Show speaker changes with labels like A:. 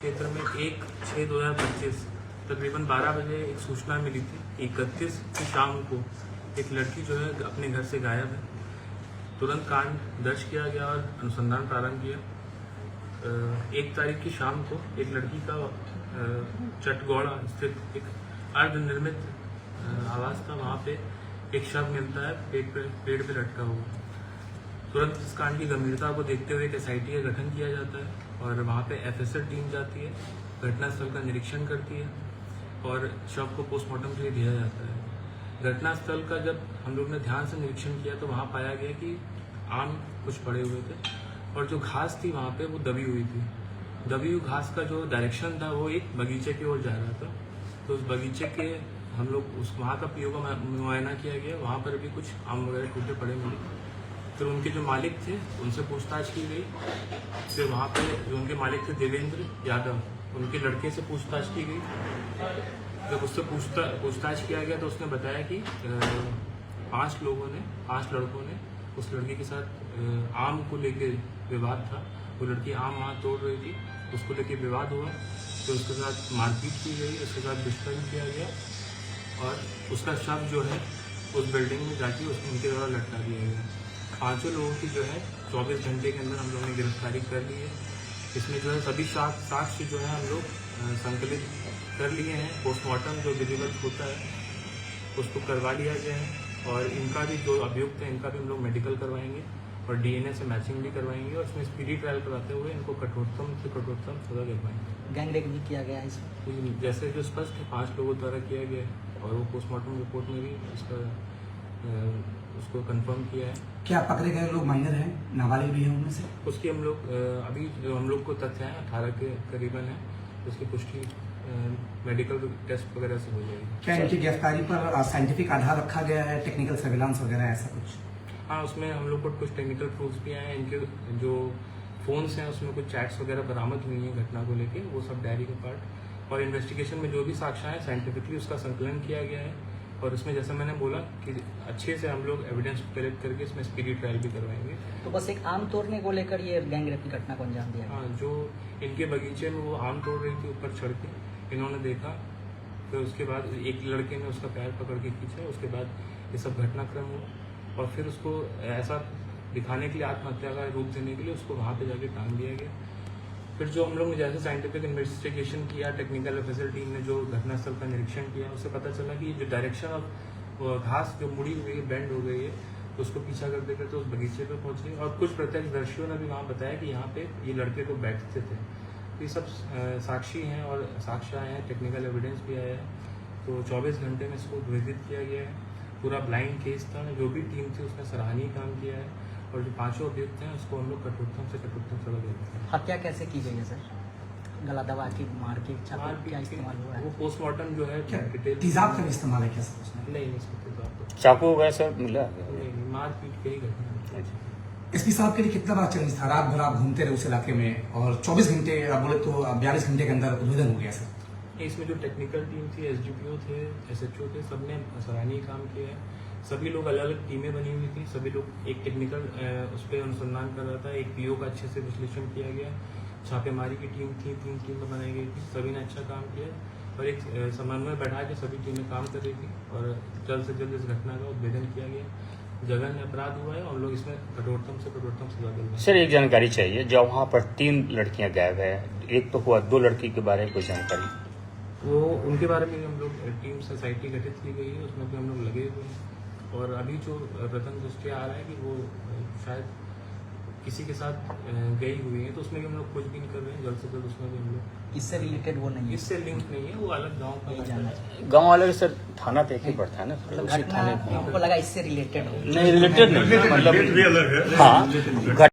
A: क्षेत्र में 1/6/2025 तकरीबन 12 बजे एक सूचना मिली थी। 31 की शाम को एक लड़की जो है अपने घर से गायब है। तुरंत कांड दर्ज किया गया और अनुसंधान प्रारंभ किया। 1 तारीख की शाम को एक लड़की का चटगौड़ा स्थित एक अर्धनिर्मित आवास था, वहाँ पे एक शव मिलता है पेड़ पे लटका हुआ। तुरंत इस कांड की गंभीरता को देखते हुए एक SIT का गठन किया जाता है और वहाँ पे FSL टीम जाती है, घटनास्थल का निरीक्षण करती है और शव को पोस्टमार्टम के लिए भेजा जाता है। घटनास्थल का जब हम लोग ने ध्यान से निरीक्षण किया तो वहाँ पाया गया कि आम कुछ पड़े हुए थे और जो घास थी वहाँ पे वो दबी हुई थी। दबी हुई घास का जो डायरेक्शन था वो एक बगीचे की ओर जा रहा था। तो उस बगीचे के हम लोग उस वहाँ का PO का मुआयना किया गया। वहाँ पर भी कुछ आम वगैरह टूटे पड़े मिले। फिर उनके जो मालिक थे उनसे पूछताछ की गई। फिर वहाँ पे जो उनके मालिक थे देवेंद्र यादव, उनके लड़के से पूछताछ की गई। जब उससे पूछताछ किया गया तो उसने बताया कि 5 लड़कों ने उस लड़की के साथ आम को लेके विवाद था। वो लड़की आम वहाँ तोड़ रही थी, उसको लेके विवाद हुआ। तो उसके साथ मारपीट की गई, उसके साथ दुष्कर्म किया गया और उसका शव जो है उस बिल्डिंग में जाके उनके द्वारा लटका दिया गया। 5 लोगों की जो है 24 घंटे के अंदर हम लोगों ने गिरफ्तारी कर ली है। इसमें जो है सभी साक्ष्य जो है हम लोग संकलित कर लिए हैं। पोस्टमार्टम जो विधिवत होता है उसको करवा लिया गया है और इनका भी जो अभियुक्त है इनका भी हम लोग मेडिकल करवाएंगे और DNA से मैचिंग भी करवाएंगे और इसमें स्पीडी ट्रायल कराते हुए इनको कठोरतम से कठोरतम सजा दिलवाएंगे।
B: गैंग रेप भी किया गया है इसमें,
A: जैसे जो स्पष्ट है 5 लोगों द्वारा किया गया है और वो पोस्टमार्टम रिपोर्ट में भी इसका उसको कंफर्म किया है।
C: क्या पकड़े गए लोग माइनर हैं, नाबालिग भी हैं उनमें से?
A: उसकी हम लोग अभी जो हम लोग को तथ्य है 18 के करीबन है, उसकी पुष्टि मेडिकल टेस्ट वगैरह से हो जाएगी।
C: क्या इनकी गिरफ्तारी पर साइंटिफिक आधार रखा गया है, टेक्निकल सर्विलांस वगैरह ऐसा कुछ?
A: हाँ, उसमें हम लोग को कुछ टेक्निकल प्रूफ्स भी आए हैं। इनके जो फोन्स हैं उसमें कुछ चैट्स वगैरह बरामद हुई हैं घटना को लेके, वो सब डायरी का पार्ट और इन्वेस्टिगेशन में जो भी साक्ष्य है साइंटिफिकली उसका संकलन किया गया है और इसमें जैसा मैंने बोला कि अच्छे से हम लोग एविडेंस कलेक्ट करके इसमें स्पीडी ट्रायल भी करवाएंगे।
B: तो बस एक आम तोड़ने को लेकर ये गैंग रेप की घटना को अंजाम दिया?
A: हाँ, जो इनके बगीचे में वो आम तोड़ रही थी ऊपर चढ़ के, इन्होंने देखा। फिर उसके बाद एक लड़के ने उसका पैर पकड़ के खींचा, उसके बाद ये सब घटनाक्रम हुआ और फिर उसको ऐसा दिखाने के लिए, आत्महत्या का रूप देने के लिए उसको वहाँ पे जाके टांग दिया गया। फिर जो हम लोग ने जैसे साइंटिफिक इन्वेस्टिगेशन किया, टेक्निकल FSL टीम ने जो घटनास्थल का निरीक्षण किया, उससे पता चला कि जो डायरेक्शन ऑफ घास जो मुड़ी हुई है, बेंड हो गई है, तो उसको पीछा करते करते उस बगीचे पे पहुंचे और कुछ प्रत्यक्षदर्शियों ने भी वहाँ बताया कि यहाँ पे ये लड़के को बैठते थे। ये सब साक्षी हैं और साक्ष्य आए हैं, टेक्निकल एविडेंस भी आया है। तो 24 घंटे में इसको विदित किया गया है। पूरा ब्लाइंड केस था, जो भी टीम थी उसने सराहनीय काम किया है और जो 5 अभियुक्त हैं उसको हम लोग कठोरतम से कठोरतम सजा देते हैं।
B: हत्या कैसे की गई है सर? गला दबा के, मार के, क्या इस्तेमाल हुआ है?
A: वो पोस्टमार्टम जो है डिटेल
C: तेजाब का भी इस्तेमाल है क्या सर उसमें?
A: नहीं, इसमें तेजाब
D: चाकू वगैरह सब मिला?
A: नहीं, मारपीट के ही घटना।
C: SP साहब के लिए कितना बड़ा चैलेंज था? रात भर आप घूमते रहे उस इलाके में और 24 घंटे आप बोले तो 42 घंटे के अंदर उद्भेदन हो गया सर।
A: इसमें जो टेक्निकल टीम थी, SDPO थे, SHO थे, सबने सराहनीय काम किया है। सभी लोग अलग अलग टीमें बनी हुई थी, सभी लोग एक टेक्निकल उस पर अनुसंधान कर रहा था। एक PO का अच्छे से विश्लेषण किया गया, छापेमारी की टीम थी, 3 टीमें बनाई गई थी, सभी ने अच्छा काम किया और एक समन्वय बैठा के सभी टीमें काम कर रही थी और जल्द से जल्द इस घटना का उद्भेदन किया गया। जघन्य अपराध हुआ है और लोग इसमें कठोरतम से कठोरतम सजा दिलवाएंगे।
D: सर, एक जानकारी चाहिए। जब वहाँ पर 3 लड़कियाँ गायब है, एक तो हुआ, 2 लड़की के बारे में कोई जानकारी?
A: वो उनके बारे में हम लोग टीम SIT गठित की गई है, उसमें भी हम लोग लगे हुए हैं और अभी जो प्रथम दृष्टया आ रहा है कि वो शायद किसी के साथ गई हुई है, तो उसमें भी हम लोग कुछ भी नहीं कर रहे हैं। जल्द से जल्द उसमें भी हम लोग,
B: इससे रिलेटेड वो नहीं है,
A: इससे लिंक नहीं है, वो अलग गाँव का
B: जाना
D: गाँव वाले सर थाना पे ही पड़ता है ना,
B: मतलब
D: उसी थाने
B: घटना हमको लगा इससे रिलेटेड हो।
D: नहीं, रिलेटेड नहीं, मतलब हाँ।